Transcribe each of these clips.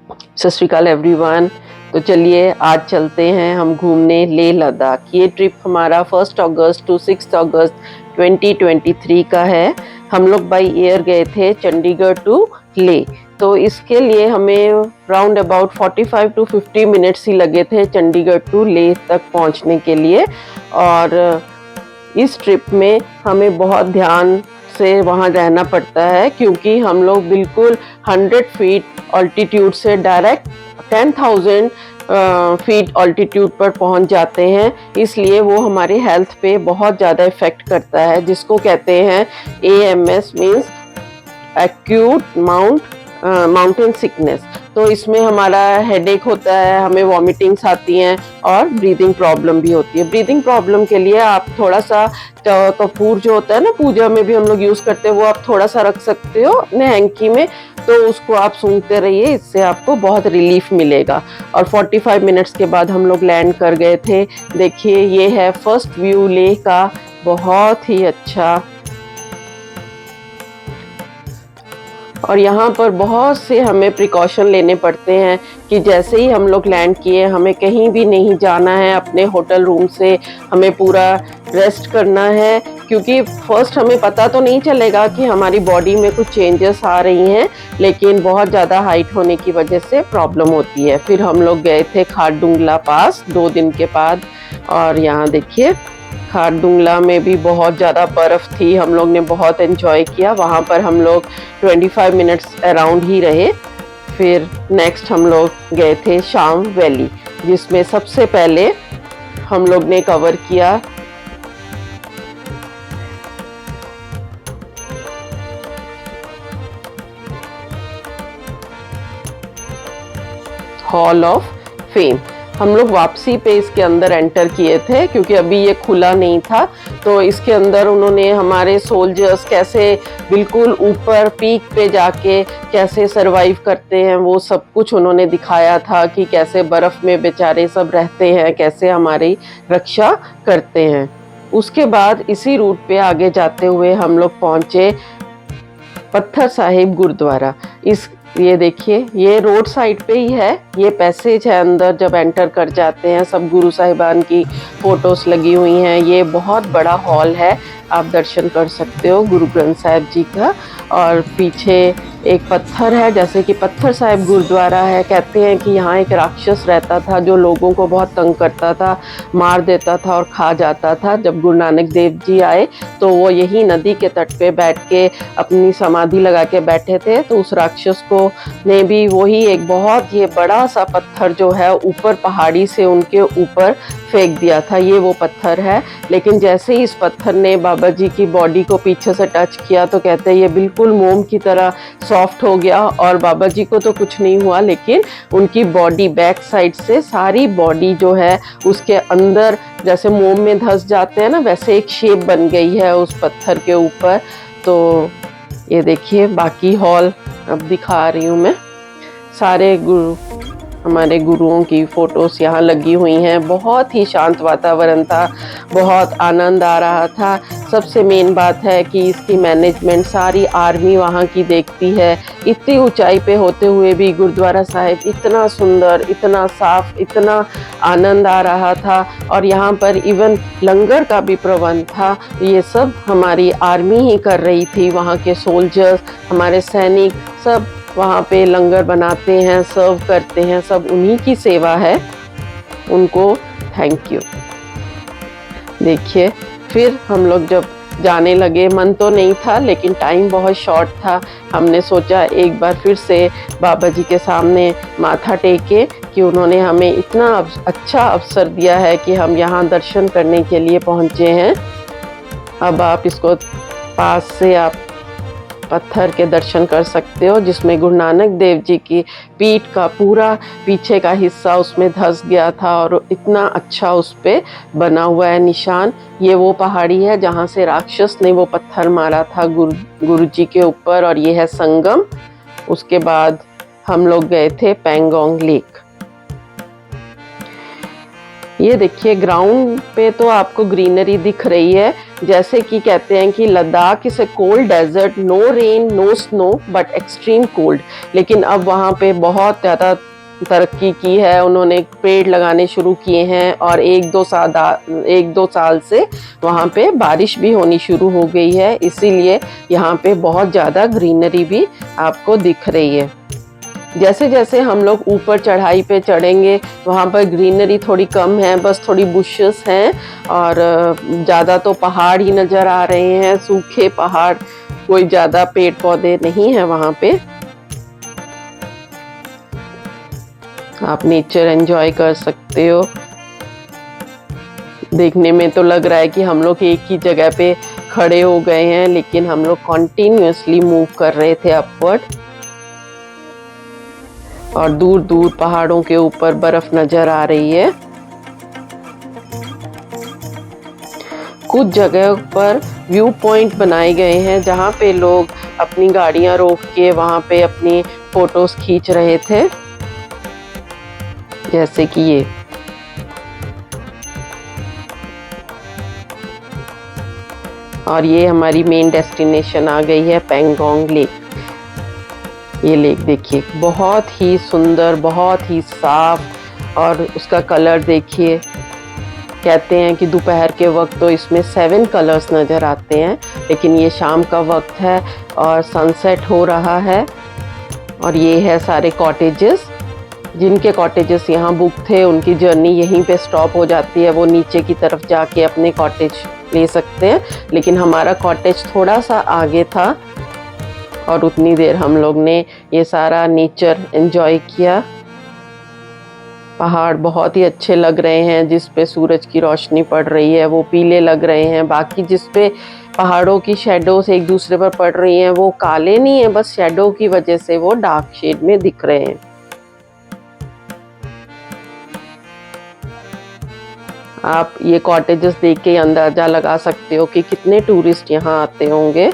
सत श्री अकाल एवरीवन। तो चलिए आज चलते हैं हम घूमने लेह लद्दाख। ये ट्रिप हमारा 1 अगस्त टू 6 अगस्त 2023 का है। हम लोग बाई एयर गए थे चंडीगढ़ टू लेह। तो इसके लिए हमें राउंड अबाउट 45 टू 50 मिनट्स ही लगे थे चंडीगढ़ टू लेह तक पहुंचने के लिए। और इस ट्रिप में हमें बहुत ध्यान से वहाँ रहना पड़ता है, क्योंकि हम लोग बिल्कुल 100 फीट ऑल्टीट्यूड से डायरेक्ट 10,000 फीट ऑल्टीट्यूड पर पहुंच जाते हैं। इसलिए वो हमारे हेल्थ पे बहुत ज़्यादा इफ़ेक्ट करता है, जिसको कहते हैं AMS means acute mountain sickness. तो इसमें हमारा हेडेक होता है, हमें वॉमिटिंग्स आती हैं और ब्रीदिंग प्रॉब्लम भी होती है। ब्रीदिंग प्रॉब्लम के लिए आप थोड़ा सा कपूर जो होता है ना, पूजा में भी हम लोग यूज़ करते हैं, वो आप थोड़ा सा रख सकते हो अपने हैंकी में। तो उसको आप सूंघते रहिए, इससे आपको बहुत रिलीफ मिलेगा। और 45 मिनट्स के बाद हम लोग लैंड कर गए थे। देखिए ये है फर्स्ट व्यू लेह का, बहुत ही अच्छा। और यहाँ पर बहुत से हमें प्रिकॉशन लेने पड़ते हैं कि जैसे ही हम लोग लैंड किए, हमें कहीं भी नहीं जाना है अपने होटल रूम से, हमें पूरा रेस्ट करना है। क्योंकि फर्स्ट हमें पता तो नहीं चलेगा कि हमारी बॉडी में कुछ चेंजेस आ रही हैं, लेकिन बहुत ज़्यादा हाइट होने की वजह से प्रॉब्लम होती है। फिर हम लोग गए थे खारदुंगला पास 2 दिन के बाद। और यहाँ देखिए खारदुंगला में भी बहुत ज़्यादा बर्फ़ थी। हम लोग ने बहुत एंजॉय किया वहाँ पर। हम लोग 25 मिनट्स अराउंड ही रहे। फिर नेक्स्ट हम लोग गए थे शाम वैली, जिसमें सबसे पहले हम लोग ने कवर किया हॉल ऑफ फेम। हम लोग वापसी पे इसके अंदर एंटर किए थे, क्योंकि अभी ये खुला नहीं था। तो इसके अंदर उन्होंने हमारे सोल्जर्स कैसे बिल्कुल ऊपर पीक पे जाके कैसे सरवाइव करते हैं, वो सब कुछ उन्होंने दिखाया था कि कैसे बर्फ़ में बेचारे सब रहते हैं, कैसे हमारी रक्षा करते हैं। उसके बाद इसी रूट पे आगे जाते हुए हम लोग पहुँचे पत्थर साहिब गुरुद्वारा। ये देखिए ये रोड साइड पे ही है, ये पैसेज है अंदर। जब एंटर कर जाते हैं सब गुरु साहिबान की फ़ोटोज़ लगी हुई हैं। ये बहुत बड़ा हॉल है, आप दर्शन कर सकते हो गुरु ग्रंथ साहिब जी का। और पीछे एक पत्थर है, जैसे कि पत्थर साहिब गुरुद्वारा है। कहते हैं कि यहाँ एक राक्षस रहता था जो लोगों को बहुत तंग करता था, मार देता था और खा जाता था। जब गुरु नानक देव जी आए तो वो यही नदी के तट पे बैठ के अपनी समाधि लगा के बैठे थे। तो उस राक्षस को ने भी वही एक बहुत ये बड़ा सा पत्थर जो है ऊपर पहाड़ी से उनके ऊपर फेंक दिया था। ये वो पत्थर है। लेकिन जैसे ही इस पत्थर ने बाबा जी की बॉडी को पीछे से टच किया तो कहते हैं ये बिल्कुल मोम की तरह सॉफ्ट हो गया। और बाबा जी को तो कुछ नहीं हुआ, लेकिन उनकी बॉडी बैक साइड से सारी बॉडी जो है उसके अंदर जैसे मोम में धंस जाते हैं ना, वैसे एक शेप बन गई है उस पत्थर के ऊपर। तो ये देखिए बाकी हॉल अब दिखा रही हूँ मैं। सारे हमारे गुरुओं की फ़ोटोज़ यहाँ लगी हुई हैं। बहुत ही शांत वातावरण था, बहुत आनंद आ रहा था। सबसे मेन बात है कि इसकी मैनेजमेंट सारी आर्मी वहाँ की देखती है। इतनी ऊंचाई पे होते हुए भी गुरुद्वारा साहिब इतना सुंदर, इतना साफ, इतना आनंद आ रहा था। और यहाँ पर इवन लंगर का भी प्रबंध था। ये सब हमारी आर्मी ही कर रही थी। वहाँ के सोल्जर्स, हमारे सैनिक सब वहाँ पे लंगर बनाते हैं, सर्व करते हैं, सब उन्हीं की सेवा है। उनको थैंक यू। देखिए फिर हम लोग जब जाने लगे, मन तो नहीं था लेकिन टाइम बहुत शॉर्ट था। हमने सोचा एक बार फिर से बाबा जी के सामने माथा टेके कि उन्होंने हमें इतना अच्छा अवसर दिया है कि हम यहाँ दर्शन करने के लिए पहुँचे हैं। अब आप इसको पास से आप पत्थर के दर्शन कर सकते हो, जिसमें गुरु नानक देव जी की पीठ का पूरा पीछे का हिस्सा उसमें धंस गया था और इतना अच्छा उस पे बना हुआ है निशान। ये वो पहाड़ी है जहाँ से राक्षस ने वो पत्थर मारा था गुरु जी के ऊपर, और ये है संगम। उसके बाद हम लोग गए थे पेंगोंग लेक। ये देखिए ग्राउंड पे तो आपको ग्रीनरी दिख रही है, जैसे कि कहते हैं कि Ladakh is a cold desert, no rain no snow but extreme cold. लेकिन अब वहाँ पे बहुत ज़्यादा तरक्की की है, उन्होंने पेड़ लगाने शुरू किए हैं और एक दो साल से वहाँ पे बारिश भी होनी शुरू हो गई है, इसीलिए यहाँ पे बहुत ज़्यादा ग्रीनरी भी आपको दिख रही है। जैसे जैसे हम लोग ऊपर चढ़ाई पे चढ़ेंगे वहाँ पर ग्रीनरी थोड़ी कम है, बस थोड़ी बुशेस हैं और ज़्यादा तो पहाड़ ही नज़र आ रहे हैं, सूखे पहाड़, कोई ज़्यादा पेड़ पौधे नहीं है वहाँ पे। आप नेचर एंजॉय कर सकते हो। देखने में तो लग रहा है कि हम लोग एक ही जगह पे खड़े हो गए हैं, लेकिन हम लोग कॉन्टिन्यूसली मूव कर रहे थे अपवर्ड, और दूर दूर पहाड़ों के ऊपर बर्फ नजर आ रही है। कुछ जगह पर व्यू पॉइंट बनाए गए हैं जहाँ पे लोग अपनी गाड़ियां रोक के वहाँ पे अपनी फोटोज खींच रहे थे, जैसे कि ये। और ये हमारी मेन डेस्टिनेशन आ गई है, पेंगोंग लेक। ये लेक देखिए बहुत ही सुंदर, बहुत ही साफ, और उसका कलर देखिए। कहते हैं कि दोपहर के वक्त तो इसमें 7 कलर्स नज़र आते हैं, लेकिन ये शाम का वक्त है और सनसेट हो रहा है। और ये है सारे कॉटेजेस, जिनके कॉटेजेस यहाँ बुक थे उनकी जर्नी यहीं पे स्टॉप हो जाती है, वो नीचे की तरफ जाके अपने कॉटेज ले सकते हैं। लेकिन हमारा कॉटेज थोड़ा सा आगे था और उतनी देर हम लोग ने ये सारा नेचर एंजॉय किया। पहाड़ बहुत ही अच्छे लग रहे हैं, जिस पे सूरज की रोशनी पड़ रही है वो पीले लग रहे हैं, बाकी जिस पे पहाड़ों की शेडोज एक दूसरे पर पड़ रही हैं वो काले नहीं है, बस शेडो की वजह से वो डार्क शेड में दिख रहे हैं। आप ये कॉटेजेस देख के अंदाजा लगा सकते हो कि कितने टूरिस्ट यहाँ आते होंगे।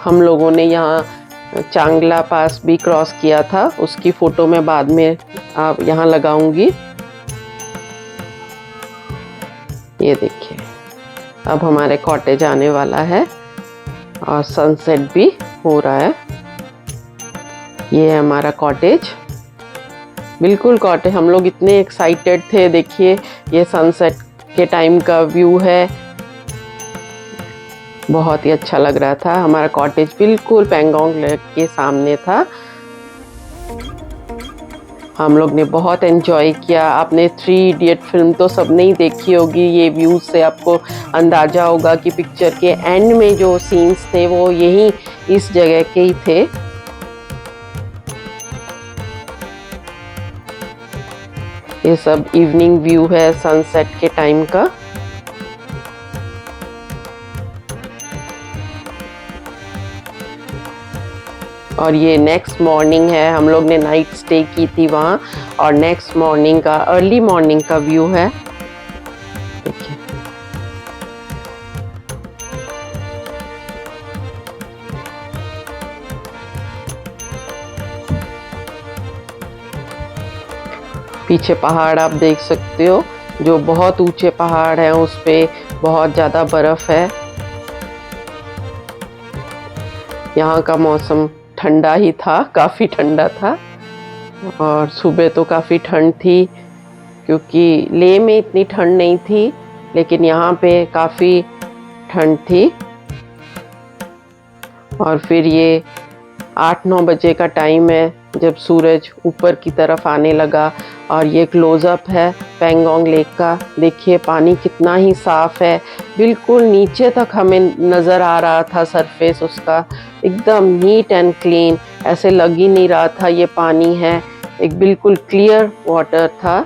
हम लोगों ने यहाँ चांगला पास भी क्रॉस किया था, उसकी फ़ोटो मैं बाद में आप यहाँ लगाऊंगी। ये देखिए अब हमारे कॉटेज आने वाला है और सनसेट भी हो रहा है। ये है हमारा कॉटेज, बिल्कुल कॉटेज। हम लोग इतने एक्साइटेड थे, देखिए ये सनसेट के टाइम का व्यू है, बहुत ही अच्छा लग रहा था। हमारा कॉटेज बिल्कुल पेंगोंग लेक के सामने था। हम लोग ने बहुत एंजॉय किया। आपने 3 इडियट फिल्म तो सबने ही देखी होगी, ये व्यूज से आपको अंदाजा होगा कि पिक्चर के एंड में जो सीन्स थे वो यही इस जगह के ही थे। ये सब इवनिंग व्यू है सनसेट के टाइम का। और ये नेक्स्ट मॉर्निंग है, हम लोग ने नाइट स्टे की थी वहाँ, और नेक्स्ट मॉर्निंग का अर्ली मॉर्निंग का व्यू है। देखिए पीछे पहाड़ आप देख सकते हो, जो बहुत ऊंचे पहाड़ हैं उस पे बहुत ज़्यादा बर्फ है। यहाँ का मौसम ठंडा ही था, काफ़ी ठंडा था, और सुबह तो काफ़ी ठंड थी, क्योंकि लेह में इतनी ठंड नहीं थी, लेकिन यहाँ पे काफ़ी ठंड थी। और फिर ये 8-9 बजे का टाइम है जब सूरज ऊपर की तरफ आने लगा, और ये क्लोज़अप है पेंगोंग लेक का। देखिए पानी कितना ही साफ़ है, बिल्कुल नीचे तक हमें नज़र आ रहा था सरफेस उसका, एकदम नीट एंड क्लीन, ऐसे लग ही नहीं रहा था ये पानी है, एक बिल्कुल क्लियर वाटर था।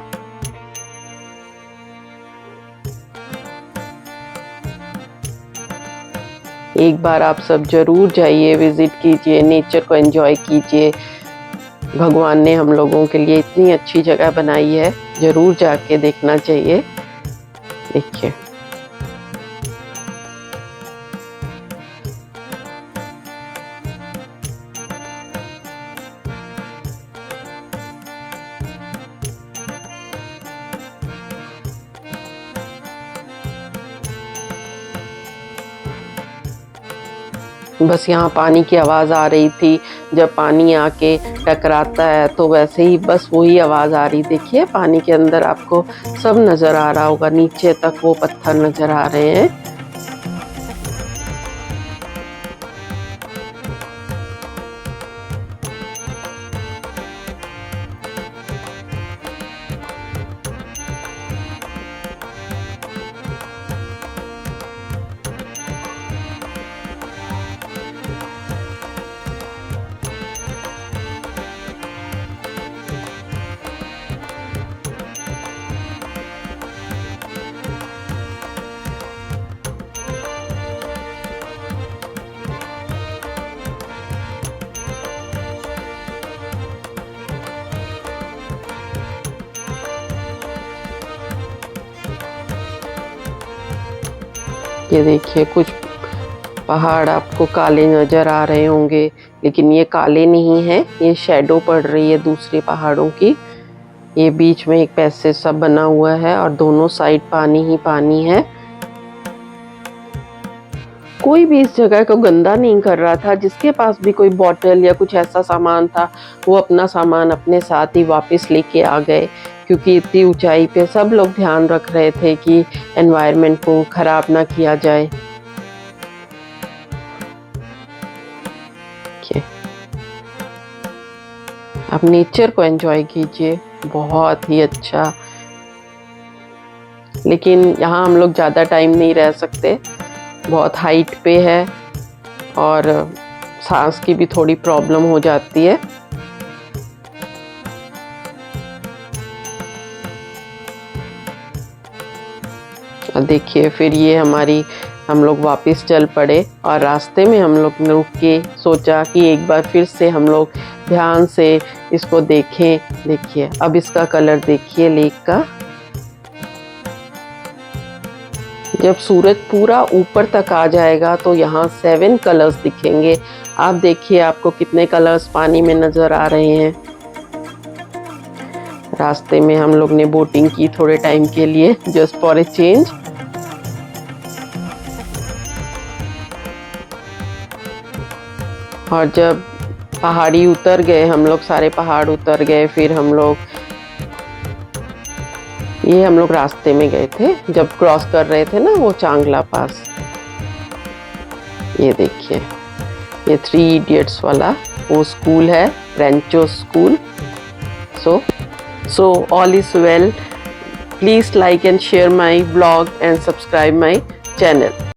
एक बार आप सब ज़रूर जाइए, विज़िट कीजिए, नेचर को एंजॉय कीजिए। भगवान ने हम लोगों के लिए इतनी अच्छी जगह बनाई है, जरूर जाके देखना चाहिए। देखिए बस यहाँ पानी की आवाज़ आ रही थी, जब पानी आके टकराता है तो वैसे ही बस वही आवाज़ आ रही। देखिए पानी के अंदर आपको सब नज़र आ रहा होगा, नीचे तक वो पत्थर नज़र आ रहे हैं। ये देखिए कुछ पहाड़ आपको काले नज़र आ रहे होंगे, लेकिन ये काले नहीं हैं, ये शैडो पड़ रही है दूसरे पहाड़ों की। ये बीच में एक पैसेज सा बना हुआ है और दोनों साइड पानी ही पानी है। कोई भी इस जगह को गंदा नहीं कर रहा था। जिसके पास भी कोई बॉटल या कुछ ऐसा सामान था, वो अपना सामान अपने साथ ही वापस लेके आ गए, क्योंकि इतनी ऊंचाई पे सब लोग ध्यान रख रहे थे कि एनवायरनमेंट को खराब ना किया जाए। आप नेचर को एंजॉय कीजिए, बहुत ही अच्छा। लेकिन यहाँ हम लोग ज़्यादा टाइम नहीं रह सकते, बहुत हाइट पे है और सांस की भी थोड़ी प्रॉब्लम हो जाती है। देखिए फिर ये हम लोग वापस चल पड़े और रास्ते में हम लोग ने रुक के सोचा कि एक बार फिर से हम लोग ध्यान से इसको देखें। देखिए अब इसका कलर देखिए लेक का। जब सूरज पूरा ऊपर तक आ जाएगा तो यहाँ 7 कलर्स दिखेंगे। आप देखिए आपको कितने कलर्स पानी में नजर आ रहे हैं। रास्ते में हम लोग ने बोटिंग की थोड़े टाइम के लिए, जस्ट फॉर ए चेंज। और जब पहाड़ी उतर गए हम लोग, सारे पहाड़ उतर गए, फिर हम लोग रास्ते में गए थे जब क्रॉस कर रहे थे ना वो चांगला पास। ये देखिए ये 3 इडियट्स वाला वो स्कूल है, Rancho school. So all is well. Please like and share my vlog and subscribe my channel.